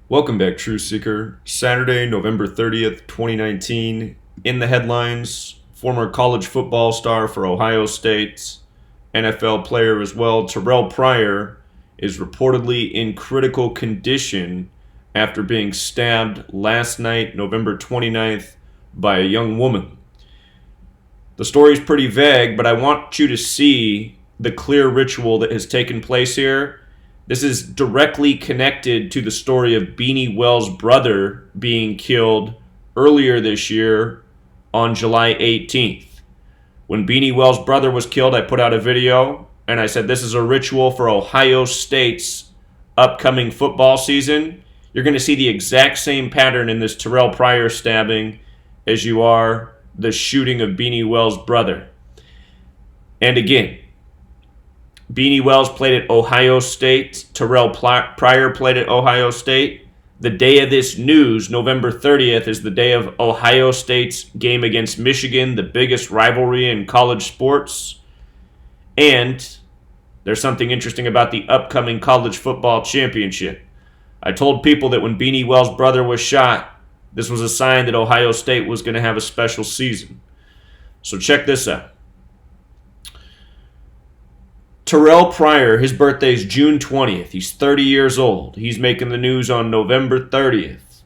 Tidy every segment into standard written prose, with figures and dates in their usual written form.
Welcome back, Truth Seeker. Saturday, November 30th, 2019. In the headlines, former college football star for Ohio State, NFL player as well, Terrelle Pryor, is reportedly in critical condition after being stabbed last night, November 29th, by a young woman. The story is pretty vague, but I want you to see the clear ritual that has taken place here. This is directly connected to the story of Beanie Wells' brother being killed earlier this year on July 18th. When Beanie Wells' brother was killed, I put out a video and I said this is a ritual for Ohio State's upcoming football season. You're going to see the exact same pattern in this Terrelle Pryor stabbing as you are the shooting of Beanie Wells' brother. And again, Beanie Wells played at Ohio State. Terrelle Pryor played at Ohio State. The day of this news, November 30th, is the day of Ohio State's game against Michigan, the biggest rivalry in college sports. And there's something interesting about the upcoming college football championship. I told people that when Beanie Wells' brother was shot, this was a sign that Ohio State was going to have a special season. So check this out. Terrelle Pryor, his birthday is June 20th. He's 30 years old. He's making the news on November 30th.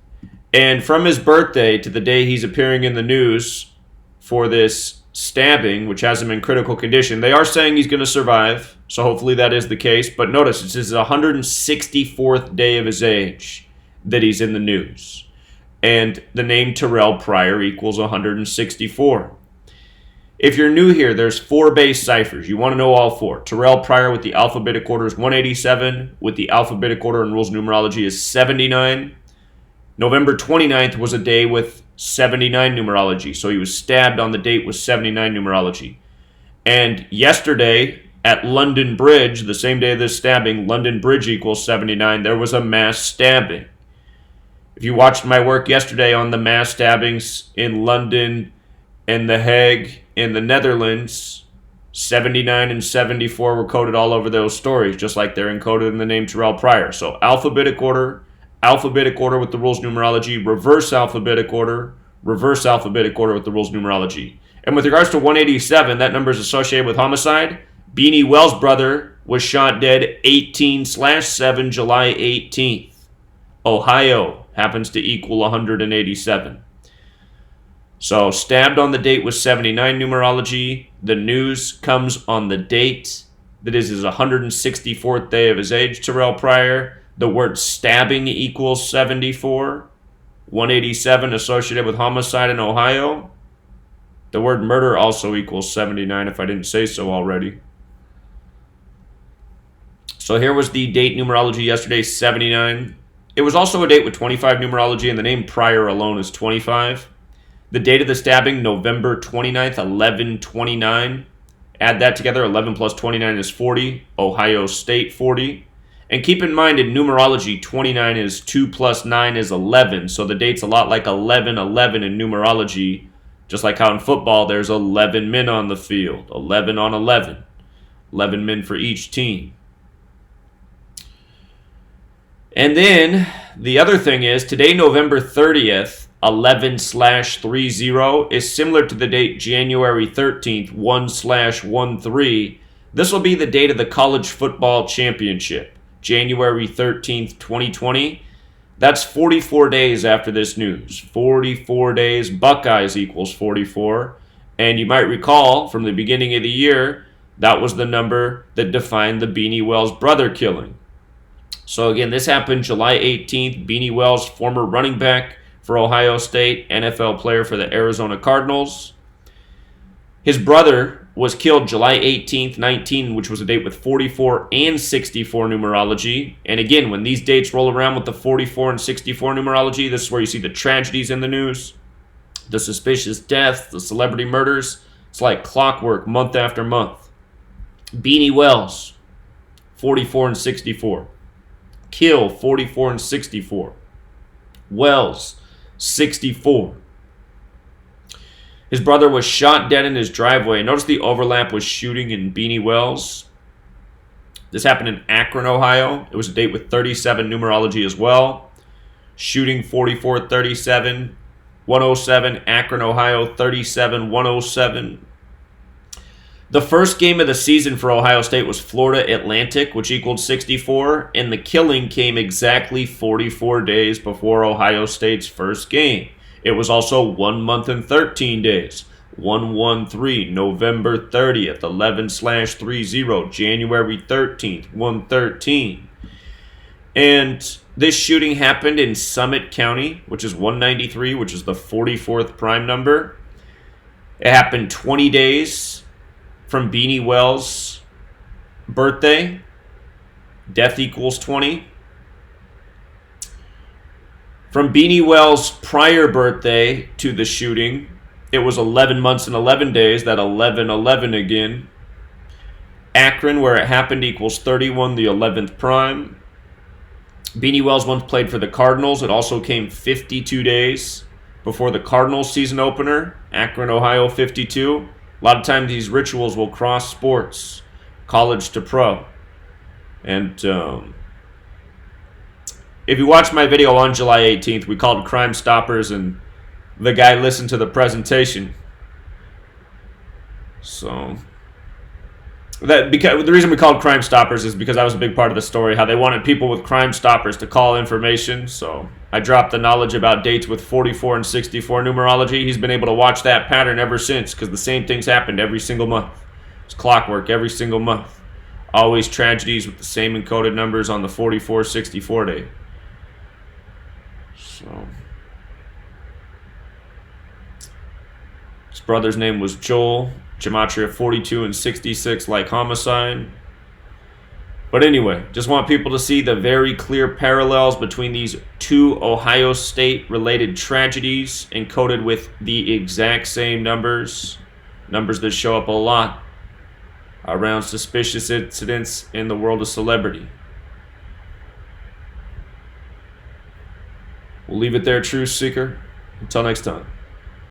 And from his birthday to the day he's appearing in the news for this stabbing, which has him in critical condition, they are saying he's going to survive. So hopefully that is the case. But notice, it's his 164th day of his age that he's in the news. And the name Terrelle Pryor equals 164. If you're new here, there's 4 base ciphers. You want to know all 4. Terrelle Pryor with the alphabetic order is 187. With the alphabetic order and rules numerology is 79. November 29th was a day with 79 numerology. So he was stabbed on the date with 79 numerology. And yesterday at London Bridge, the same day of this stabbing, London Bridge equals 79, there was a mass stabbing. If you watched my work yesterday on the mass stabbings in London and The Hague in the Netherlands, 79 and 74 were coded all over those stories, just like they're encoded in the name Terrelle Pryor. So alphabetic order with the rules numerology, reverse alphabetic order with the rules numerology. And with regards to 187, that number is associated with homicide. Beanie Wells' brother was shot dead 18/7 July 18th. Ohio happens to equal 187. So stabbed on the date with 79 numerology. The news comes on the date that is his 164th day of his age, Terrelle Pryor. The word stabbing equals 74. 187 associated with homicide in Ohio. The word murder also equals 79 if I didn't say so already. So here was the date numerology yesterday, 79. It was also a date with 25 numerology, and the name Pryor alone is 25. The date of the stabbing, November 29th, 11/29. Add that together, 11 plus 29 is 40. Ohio State 40. And keep in mind, in numerology, 29 is 2 plus 9 is 11. So the date's a lot like 11/11 in numerology. Just like how in football, there's 11 men on the field. 11 on 11. 11 men for each team. And then the other thing is, today, November 30th, 11/30 is similar to the date January 13th, 1/13. This will be the date of the college football championship, January 13th, 2020. That's 44 days after this news. 44 days, Buckeyes equals 44. And you might recall from the beginning of the year, that was the number that defined the Beanie Wells brother killing. So again, this happened July 18th. Beanie Wells, former running back for Ohio State, NFL player for the Arizona Cardinals. His brother was killed July 18th, 19, which was a date with 44 and 64 numerology. And again, when these dates roll around with the 44 and 64 numerology, this is where you see the tragedies in the news, the suspicious deaths, the celebrity murders. It's like clockwork month after month. Beanie Wells, 44 and 64. Kill, 44 and 64. Wells, 64. His brother was shot dead in his driveway. Notice the overlap with shooting in Beanie Wells. This happened in Akron, Ohio. It was a date with 37 numerology as well. Shooting 44-37, 107. Akron, Ohio 37-107. The first game of the season for Ohio State was Florida Atlantic, which equaled 64, and the killing came exactly 44 days before Ohio State's first game. It was also 1 month and 13 days. 1-1-3, November 30th, 11/30, January 13th, 113. And this shooting happened in Summit County, which is 193, which is the 44th prime number. It happened 20 days from Beanie Wells' birthday. Death equals 20. From Beanie Wells' prior birthday to the shooting, it was 11 months and 11 days, that 11-11 again. Akron, where it happened, equals 31, the 11th prime. Beanie Wells once played for the Cardinals. It also came 52 days before the Cardinals season opener. Akron, Ohio, 52. A lot of times these rituals will cross sports, college to pro. And if you watch my video on July 18th, we called Crime Stoppers, and the guy listened to the presentation. So the reason we called Crime Stoppers is because that was a big part of the story, how they wanted people with Crime Stoppers to call information. So I dropped the knowledge about dates with 44 and 64 numerology. He's been able to watch that pattern ever since, because the same things happened every single month. It's clockwork every single month. Always tragedies with the same encoded numbers on the 44-64 day. So his brother's name was Joel. Gematria 42 and 66, like homicide. But anyway, just want people to see the very clear parallels between these two Ohio State related tragedies encoded with the exact same numbers that show up a lot around suspicious incidents in the world of celebrity. We'll leave it there, Truth Seeker. Until next time.